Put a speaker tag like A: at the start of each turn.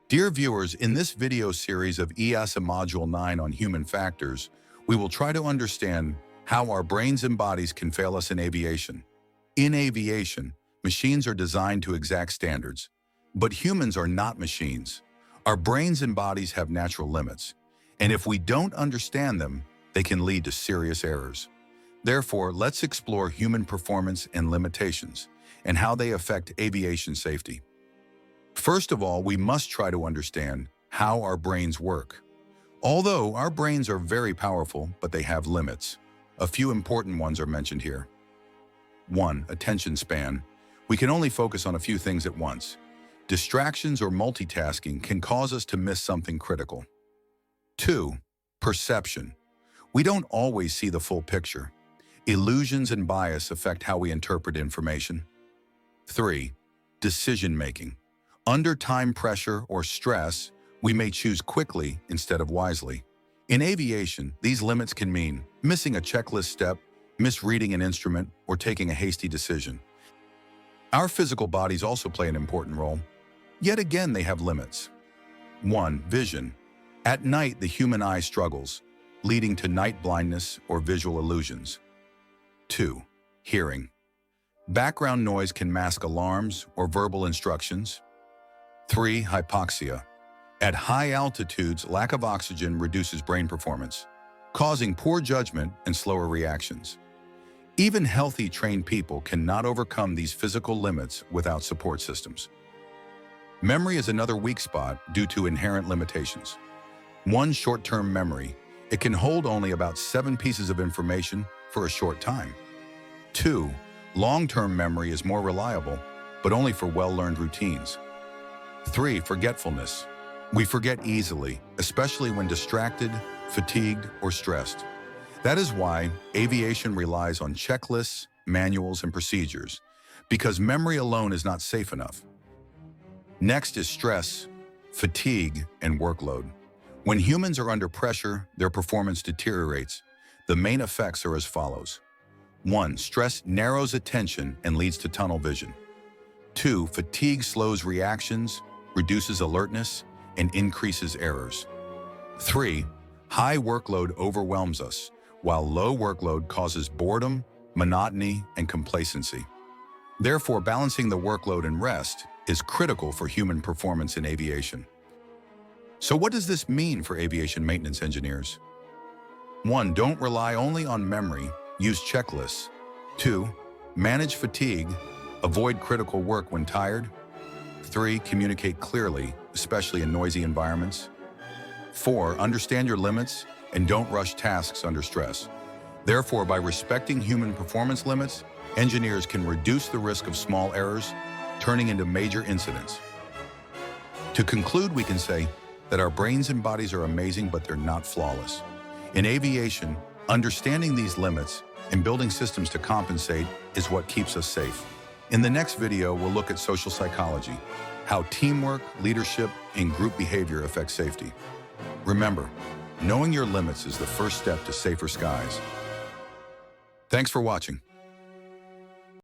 A: Dear viewers, in this video series of EASA Module 9 on human factors, we will try to understand how our brains and bodies can fail us in aviation. In aviation, machines are designed to exact standards, but humans are not machines. Our brains and bodies have natural limits, and if we don't understand them, they can lead to serious errors. Therefore, let's explore human performance and limitations, and how they affect aviation safety. First of all, we must try to understand how our brains work. Although our brains are very powerful, but they have limits. A few important ones are mentioned here. 1. Attention span. We can only focus on a few things at once. Distractions or multitasking can cause us to miss something critical. 2. Perception. We don't always see the full picture. Illusions and bias affect how we interpret information. 3. Decision-making. Under time pressure or stress, we may choose quickly instead of wisely. In aviation, these limits can mean missing a checklist step, misreading an instrument, or taking a hasty decision. Our physical bodies also play an important role. Yet again, they have limits. 1. Vision. At night, the human eye struggles, leading to night blindness or visual illusions. 2. Hearing. Background noise can mask alarms or verbal instructions. 3. Hypoxia. At high altitudes, lack of oxygen reduces brain performance, causing poor judgment and slower reactions. Even healthy, trained people cannot overcome these physical limits without support systems. Memory is another weak spot due to inherent limitations. 1. Short-term memory. It can hold only about 7 pieces of information for a short time. 2. Long-term memory is more reliable, but only for well-learned routines. 3. Forgetfulness. We forget easily, especially when distracted, fatigued, or stressed. That is why aviation relies on checklists, manuals, and procedures, because memory alone is not safe enough. Next is stress, fatigue, and workload. When humans are under pressure, their performance deteriorates. The main effects are as follows. 1. Stress narrows attention and leads to tunnel vision. 2. Fatigue slows reactions, reduces alertness, and increases errors. 3. High workload overwhelms us, while low workload causes boredom, monotony, and complacency. Therefore, balancing the workload and rest is critical for human performance in aviation. So what does this mean for aviation maintenance engineers? 1. Don't rely only on memory, use checklists. 2. Manage fatigue, avoid critical work when tired. 3. Communicate clearly, especially in noisy environments. 4. Understand your limits and don't rush tasks under stress. Therefore, by respecting human performance limits, engineers can reduce the risk of small errors, turning into major incidents. To conclude, we can say that our brains and bodies are amazing, but they're not flawless. In aviation, understanding these limits and building systems to compensate is what keeps us safe. In the next video, we'll look at social psychology, how teamwork, leadership, and group behavior affect safety. Remember, knowing your limits is the first step to safer skies. Thanks for watching.